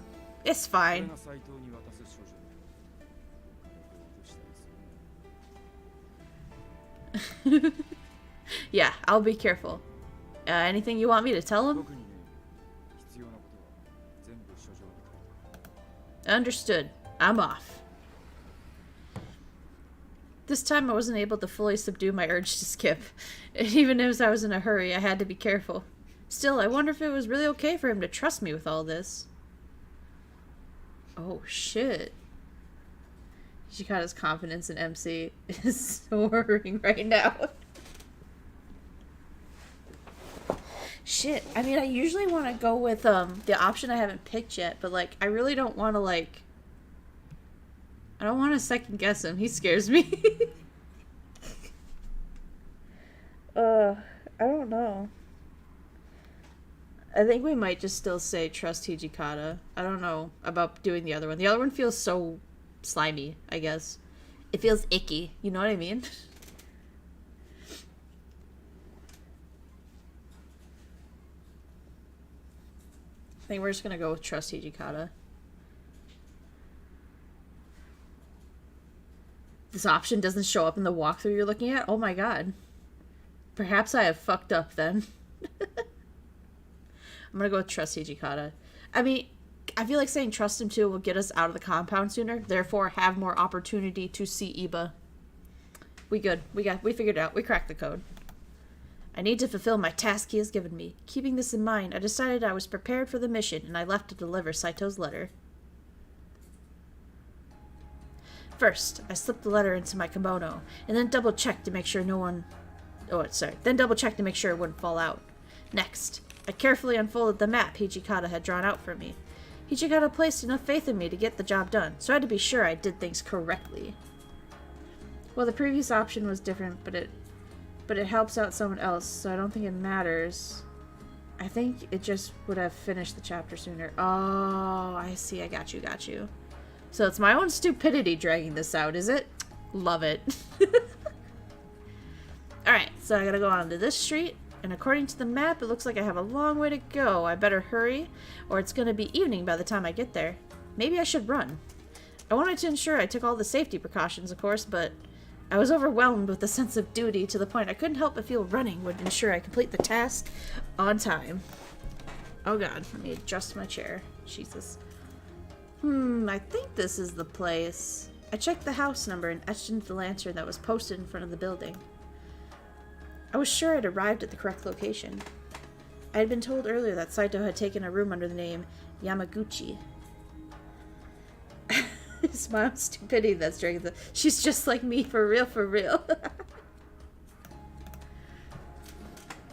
It's これ fine. が斎藤に渡す処女だ。お金を落としたりするね。 Yeah, I'll be careful. Anything you want me to tell him? 特にね、必要なことは全部処女に。 Understood. I'm off. This time I wasn't able to fully subdue my urge to skip. Even as I was in a hurry, I had to be careful. Still, I wonder if it was really okay for him to trust me with all this. Oh, shit. Hijikata's confidence in MC is soaring right now. Shit. I mean, I usually want to go with the option I haven't picked yet, but like, I really don't want to like... I don't want to second guess him. He scares me. I don't know. I think we might just still say trust Hijikata. I don't know about doing the other one. The other one feels so slimy, I guess. It feels icky. You know what I mean? I think we're just gonna go with trust Hijikata. This option doesn't show up in the walkthrough you're looking at? Oh my god. Perhaps I have fucked up then. I'm gonna go with trust Hijikata. I mean, I feel like saying trust him too will get us out of the compound sooner, therefore have more opportunity to see Iba. We good. We figured it out. We cracked the code. I need to fulfill my task he has given me. Keeping this in mind, I decided I was prepared for the mission, and I left to deliver Saito's letter. First, I slipped the letter into my kimono, and then double-checked to make sure Then double-checked to make sure it wouldn't fall out. Next, I carefully unfolded the map Hijikata had drawn out for me. Hijikata placed enough faith in me to get the job done, so I had to be sure I did things correctly. Well, the previous option was different, but it helps out someone else, so I don't think it matters. I think it just would have finished the chapter sooner. Oh, I see. I got you. So it's my own stupidity dragging this out, is it? Love it. Alright, so I gotta go on to this street, and according to the map, it looks like I have a long way to go. I better hurry, or it's gonna be evening by the time I get there. Maybe I should run. I wanted to ensure I took all the safety precautions, of course, but I was overwhelmed with a sense of duty to the point I couldn't help but feel running would ensure I complete the task on time. Oh god, let me adjust my chair. Jesus. I think this is the place. I checked the house number and etched into the lantern that was posted in front of the building. I was sure I'd arrived at the correct location. I had been told earlier that Saito had taken a room under the name Yamaguchi. It's my own stupidity that's dragging the... She's just like me, for real.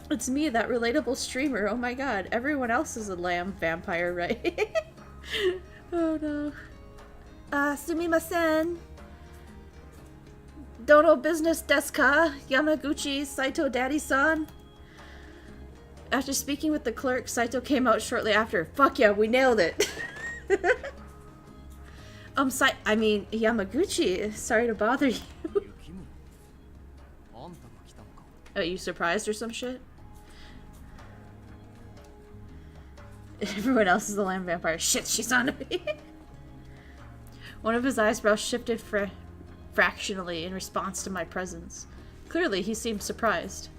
It's me, that relatable streamer. Oh my god, everyone else is a lamb vampire, right? Oh no. Sumimasen. Dono business desu ka? Yamaguchi Saito daddy-san? After speaking with the clerk, Saito came out shortly after. Fuck yeah, we nailed it. Yamaguchi, sorry to bother you. Are you surprised or some shit? Everyone else is a lamb vampire. Shit, she's on to me. One of his eyebrows shifted fractionally in response to my presence. Clearly, he seemed surprised.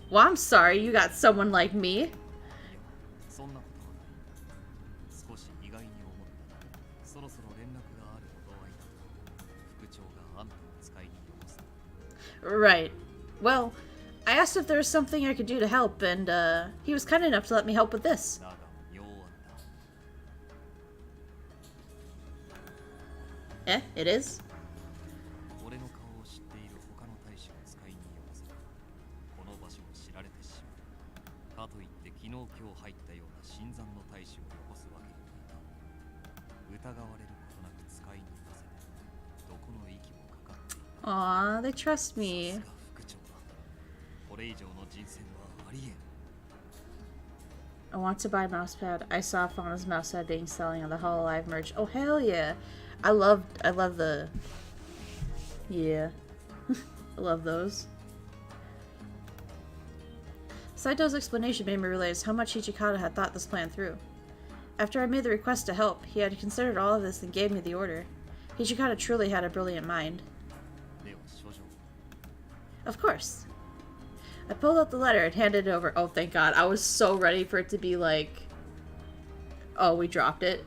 Well, I'm sorry you got someone like me. Right. Well, I asked if there was something I could do to help, and he was kind enough to let me help with this. It is? Aw, they trust me. I want to buy a mousepad. I saw Fauna's mousepad being selling on the Hololive merch. Oh hell yeah! I love the... Yeah. I love those. Saito's explanation made me realize how much Hichikata had thought this plan through. After I made the request to help, he had considered all of this and gave me the order. Hichikata truly had a brilliant mind. Of course. I pulled out the letter and handed it over. Oh, thank God. I was so ready for it to be like... Oh, we dropped it.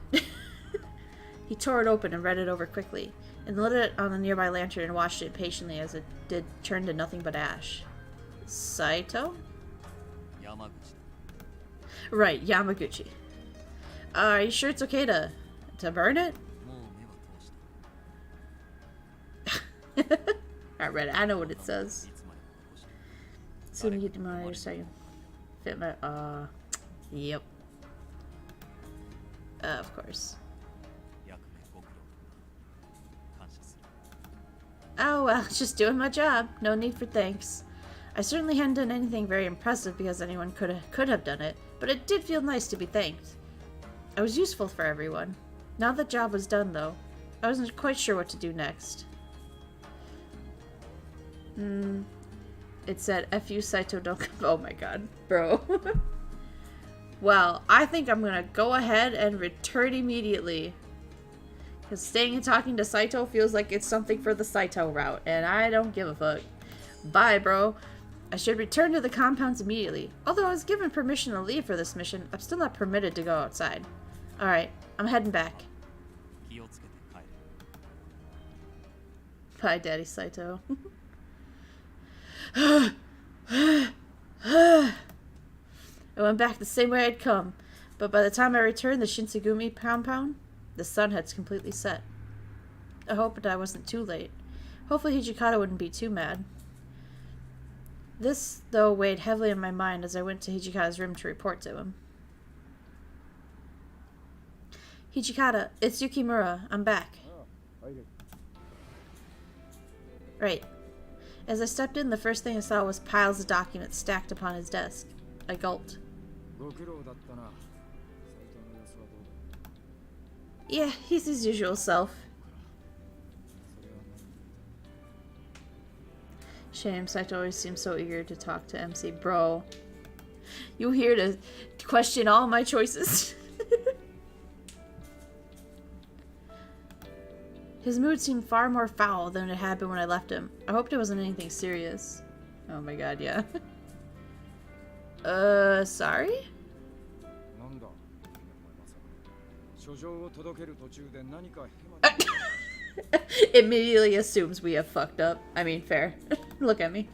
He tore it open and read it over quickly, and lit it on a nearby lantern and watched it patiently as it did turn to nothing but ash. Saito? Right, Yamaguchi. Are you sure it's okay to burn it? I read it. I know what it says. Soon you get the monitor so you fit my... Yep. Of course. Oh well, just doing my job. No need for thanks. I certainly hadn't done anything very impressive because anyone could have done it, but it did feel nice to be thanked. I was useful for everyone. Now that job was done, though, I wasn't quite sure what to do next. It said, F you, Saito, don't come. Oh my god, bro. Well, I think I'm gonna go ahead and return immediately. Because staying and talking to Saito feels like it's something for the Saito route, and I don't give a fuck. Bye, bro. I should return to the compounds immediately. Although I was given permission to leave for this mission, I'm still not permitted to go outside. Alright, I'm heading back. Bye, Daddy Saito. I went back the same way I'd come, but by the time I returned the Shinsengumi compound, the sun had completely set. I hoped I wasn't too late. Hopefully Hichikata wouldn't be too mad. This, though, weighed heavily on my mind as I went to Hichikata's room to report to him. Hichikata, it's Yukimura. I'm back. Right. As I stepped in, the first thing I saw was piles of documents stacked upon his desk. I gulped. ご苦労だったな。斎藤の様子はどうだ？ Yeah, he's his usual self. それは何？ Shame, Saito always seems so eager to talk to MC. Bro, you here to question all my choices? His mood seemed far more foul than it had been when I left him. I hoped it wasn't anything serious. Oh my god, yeah. Sorry? なんだ？お前まさか書状を届ける途中で何かヘマ Immediately assumes we have fucked up. I mean, fair. Look at me.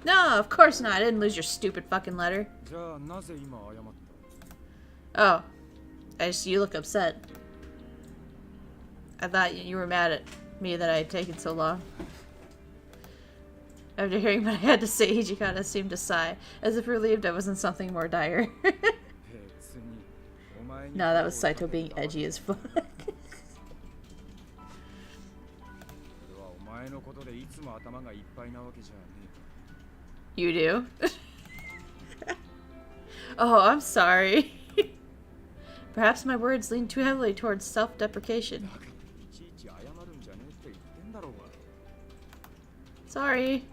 No, of course not. I didn't lose your stupid fucking letter. じゃあなぜ今謝った？ Oh. You look upset. I thought you were mad at me that I had taken so long. After hearing what I had to say, Hijikata seemed to sigh, as if relieved I wasn't something more dire. No, that was Saito being edgy as fuck. You do? Oh, I'm sorry. Perhaps my words lean too heavily towards self-deprecation. Sorry.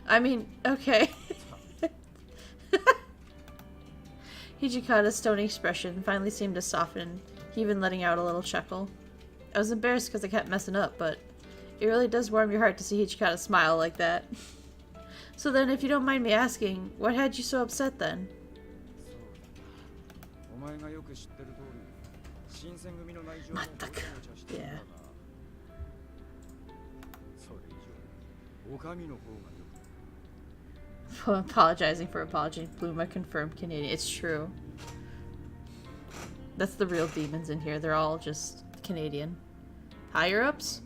I mean, okay. Hijikata's stony expression finally seemed to soften, even letting out a little chuckle. I was embarrassed because I kept messing up, but it really does warm your heart to see Hijikata smile like that. So then, if you don't mind me asking, what had you so upset then? Yeah. Apologizing for apology. Bloom, a confirmed Canadian. It's true. That's the real demons in here. They're all just Canadian. Higher ups?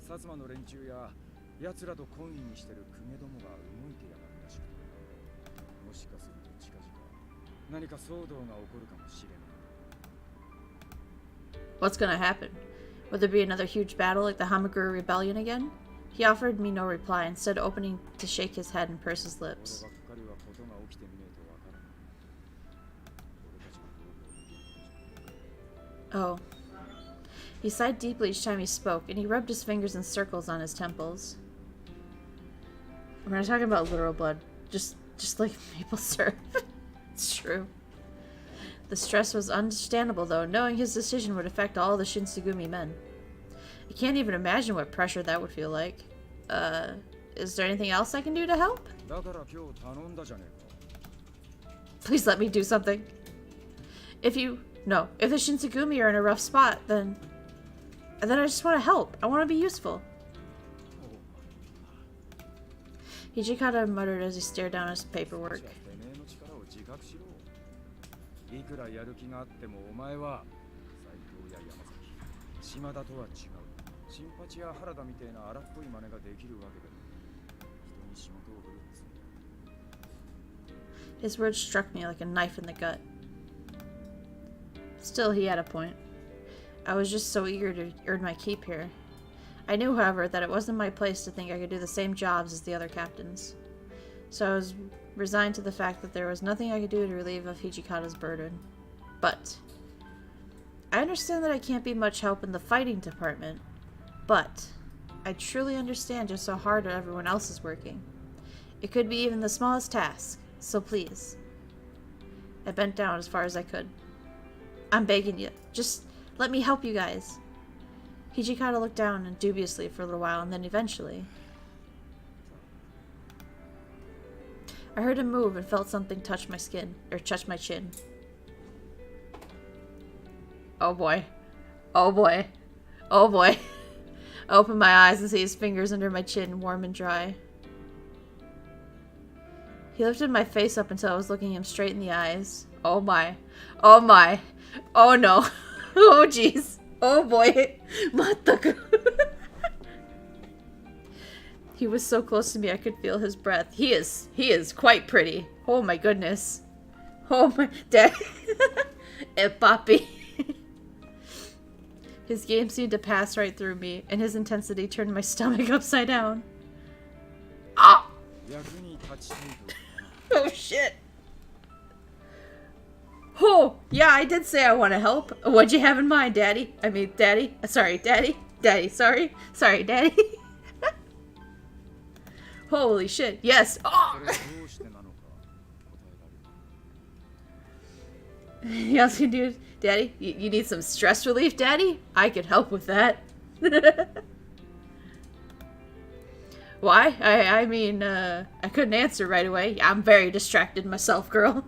薩摩の連中や奴らと懇意にしてる公家どもが動いてやがるらしくて、もしかすると近々何か騒動が起こるかもしれない。 What's gonna happen? Would there be another huge battle like the Hamaguru Rebellion again? He offered me no reply, instead opening to shake his head and purse his lips. Oh. He sighed deeply each time he spoke, and he rubbed his fingers in circles on his temples. We're not talking about literal blood, just like maple syrup. It's true. The stress was understandable, though, knowing his decision would affect all the Shinsengumi men. I can't even imagine what pressure that would feel like. Is there anything else I can do to help? Please let me do something. If the Shinsengumi are in a rough spot, then I just want to help. I want to be useful. Hijikata muttered as he stared down his paperwork. His words struck me like a knife in the gut. Still, he had a point. I was just so eager to earn my keep here. I knew, however, that it wasn't my place to think I could do the same jobs as the other captains. So I was resigned to the fact that there was nothing I could do to relieve of Hijikata's burden. But I understand that I can't be much help in the fighting department, but I truly understand just how hard everyone else is working. It could be even the smallest task, so please. I bent down as far as I could. I'm begging you, just let me help you guys. Hijikata looked down and dubiously for a little while, and then eventually I heard him move and felt something touch my skin, or touch my chin. Oh boy. Oh boy. Oh boy. I opened my eyes and see his fingers under my chin, warm and dry. He lifted my face up until I was looking him straight in the eyes. Oh my. Oh my. Oh no. Oh jeez. Oh boy. Mataku. He was so close to me I could feel his breath. He is quite pretty. Oh my goodness. Oh my dad. Eh, papi. His game seemed to pass right through me, and his intensity turned my stomach upside down. Ah! 役に立ちたいと Oh shit. Oh, yeah, I did say I want to help. What'd you have in mind, Daddy? I mean, Daddy. Sorry, Daddy. Daddy, sorry. Sorry, Daddy. Holy shit, yes. Oh! それどうしてなのか答えられる He also do, Daddy, you need some stress relief, Daddy? I could help with that. Why? I mean, I couldn't answer right away. I'm very distracted myself, girl.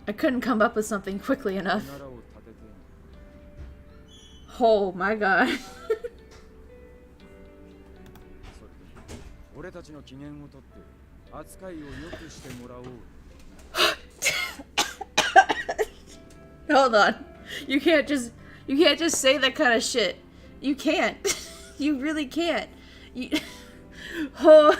I couldn't come up with something quickly enough. 奈良を立てて Oh my god. 俺たちの機嫌をとって扱いを良くしてもらおう Hold on. You can't just say that kind of shit. You can't. You really can't. You Oh.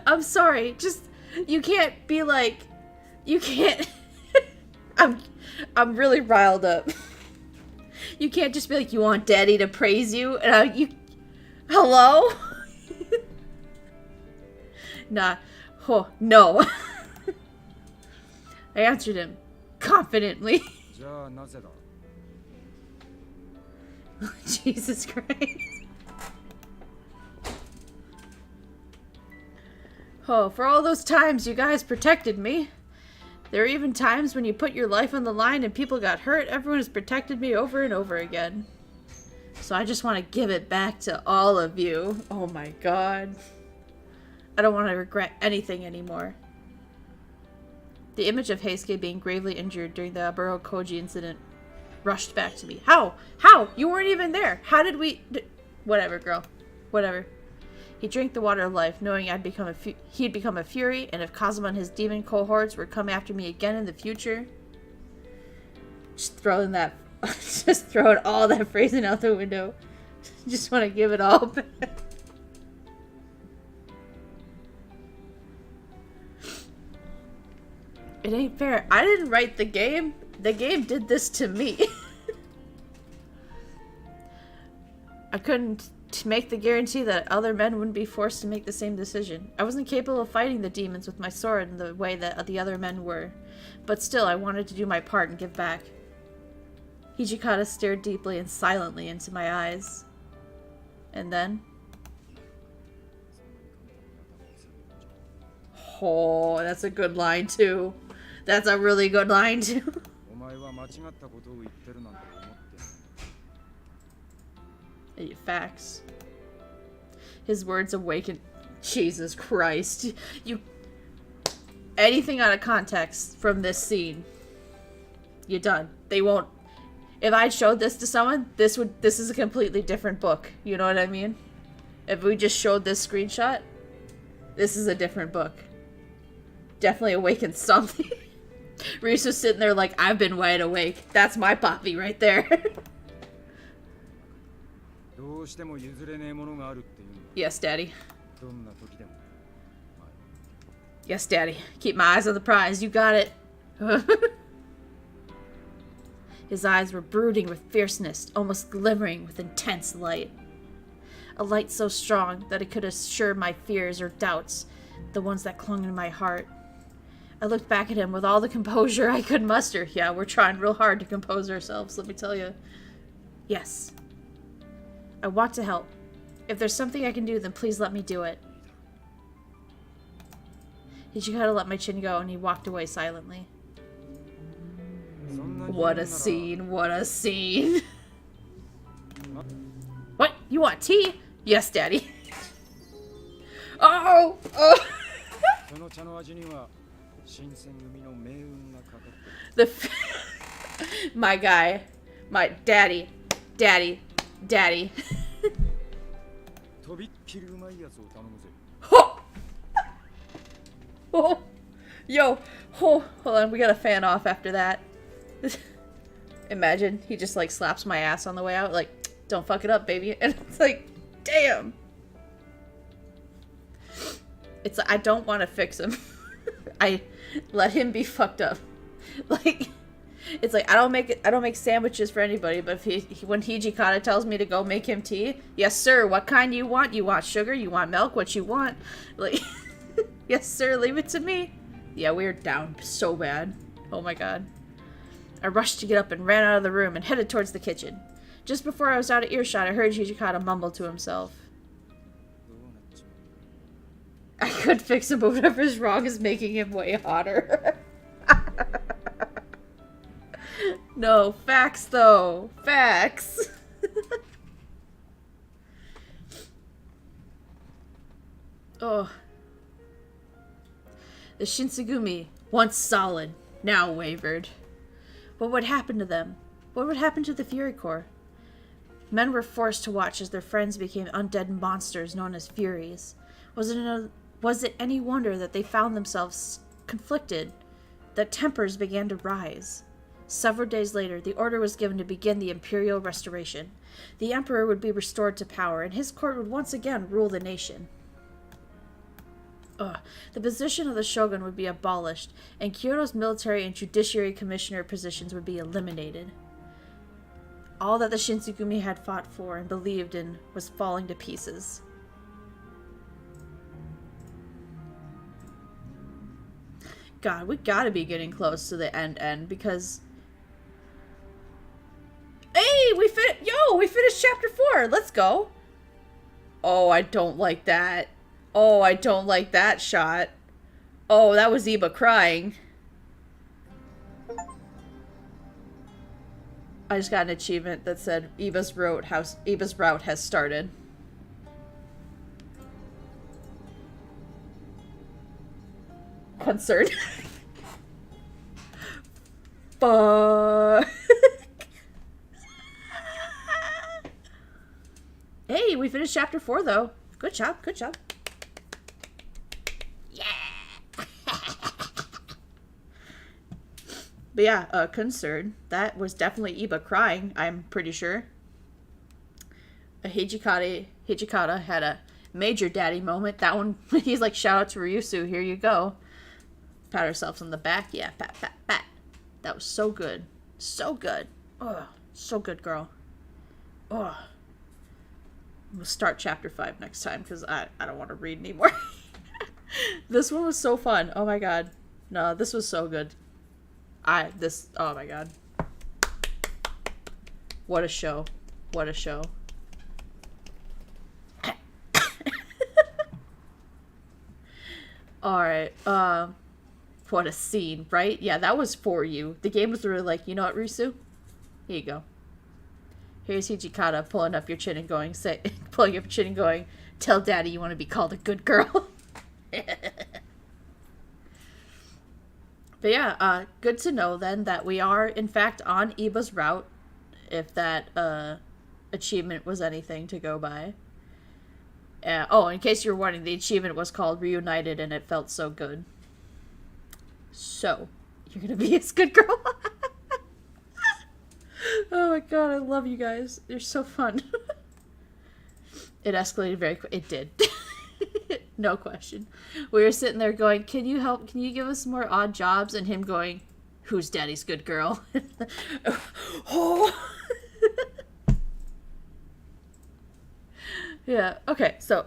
I'm sorry. Just you can't be like you can't I'm really riled up. You can't just be like you want Daddy to praise you and you hello? Nah. Oh, no. I answered him confidently. じゃあなぜだ Jesus Christ. Oh, for all those times you guys protected me. There are even times when you put your life on the line and people got hurt. Everyone has protected me over and over again. So I just want to give it back to all of you. Oh my god. I don't want to regret anything anymore. The image of Heisuke being gravely injured during the Aburo Koji incident rushed back to me. How? How? You weren't even there. How did we... Whatever, girl. Whatever. He drank the water of life, knowing he'd become a fury, and if Kazuma and his demon cohorts would come after me again in the future... Just throwing that... Just throwing all that phrasing out the window. Just want to give it all back. It ain't fair. I didn't write the game. The game did this to me. I couldn't make the guarantee that other men wouldn't be forced to make the same decision. I wasn't capable of fighting the demons with my sword in the way that the other men were. But still, I wanted to do my part and give back. Hijikata stared deeply and silently into my eyes. And then... Oh, that's a good line too. That's a really good line too. お前は間違ったことを言ってるなんて思ってる Facts. His words awakened. Jesus Christ. You. Anything out of context from this scene, you're done. They won't. If I showed this to someone, this is a completely different book. You know what I mean? If we just showed this screenshot, this is a different book. Definitely awakened something. Reese was sitting there like, I've been wide awake. That's my Poppy right there. どうしても譲れねえものがあるっていうんだ Yes, Daddy. どんな時でも Yes, Daddy. Keep my eyes on the prize. You got it. His eyes were brooding with fierceness, almost glimmering with intense light. A light so strong that it could assure my fears or doubts, the ones that clung in my heart. I looked back at him with all the composure I could muster. Yeah, we're trying real hard to compose ourselves, let me tell you. Yes. I want to help. If there's something I can do, then please let me do it. Hijikata let my chin go and he walked away silently. What a scene, what a scene. What? You want tea? Yes, Daddy. Oh! Oh! The my guy. My daddy. Daddy. Daddy. Oh! Oh! Yo! Oh, hold on, we gotta fan off after that. Imagine he just like slaps my ass on the way out, like, don't fuck it up, baby. And it's like, damn. It's I don't want to fix him. I let him be fucked up. Like, it's like I don't make sandwiches for anybody, but if when Hijikata tells me to go make him tea, yes sir, what kind you want? You want sugar? You want milk? What you want? Like, yes sir, leave it to me. Yeah, we were down so bad. Oh my god. I rushed to get up and ran out of the room and headed towards the kitchen. Just before I was out of earshot, I heard Hijikata mumble to himself. I could fix him, but whatever's wrong is making him way hotter. No, facts though. Facts. Oh. The Shinsengumi, once solid, now wavered. What would happen to them? What would happen to the Fury Corps? Men were forced to watch as their friends became undead monsters known as Furies. Was it any wonder that they found themselves conflicted, that tempers began to rise? Several days later, the order was given to begin the imperial restoration. The emperor would be restored to power, and his court would once again rule the nation. The position of the shogun would be abolished, and Kyoto's military and judiciary commissioner positions would be eliminated. All that the Shinsengumi had fought for and believed in was falling to pieces. God, we gotta be getting close to the end because... Hey, we finished chapter 4. Let's go. Oh, I don't like that. Oh, I don't like that shot. Oh, that was Iba crying. I just got an achievement that said Iba's route has started. Concerned. Fuck. Hey, we finished chapter 4 though. Good job, good job. Yeah. But yeah, concerned. That was definitely Iba crying, I'm pretty sure. Hijikata had a major daddy moment. That one, he's like, shout out to Ryusu, here you go. Pat ourselves on the back. Yeah, pat, pat, pat. That was so good. So good. Oh, so good, girl. Oh. We'll start chapter 5 next time because I don't want to read anymore. This one was so fun. Oh my god. No, this was so good. Oh my god. What a show. What a show. Alright, what a scene, right? Yeah, that was for you. The game was really like, you know what, Risu? Here you go. Here's Hijikata pulling up your chin and going, tell daddy you want to be called a good girl. But yeah, good to know then that we are, in fact, on Iba's route, if that achievement was anything to go by. Oh, in case you're wondering, the achievement was called Reunited and it felt so good. So, you're gonna be his good girl? Oh my god, I love you guys. You're so fun. It escalated very quick. It did. No question. We were sitting there going, can you help? Can you give us more odd jobs? And him going, who's daddy's good girl? Oh. Yeah, okay, so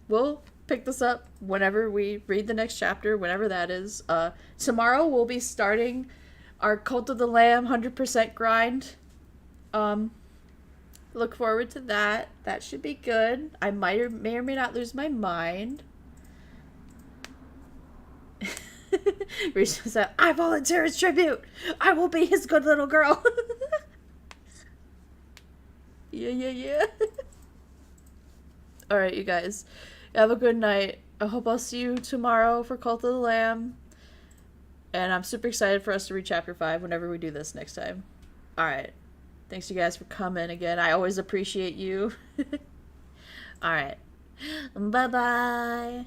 we'll pick this up whenever we read the next chapter, whenever that is. Tomorrow we'll be starting our Cult of the Lamb 100% grind. Look forward to that. That should be good. I may or may not lose my mind. Risa said, I volunteer as tribute. I will be his good little girl. Yeah. Alright, you guys. Have a good night. I hope I'll see you tomorrow for Cult of the Lamb. And I'm super excited for us to read Chapter 5 whenever we do this next time. Alright. Thanks you guys for coming again. I always appreciate you. Alright. Bye-bye.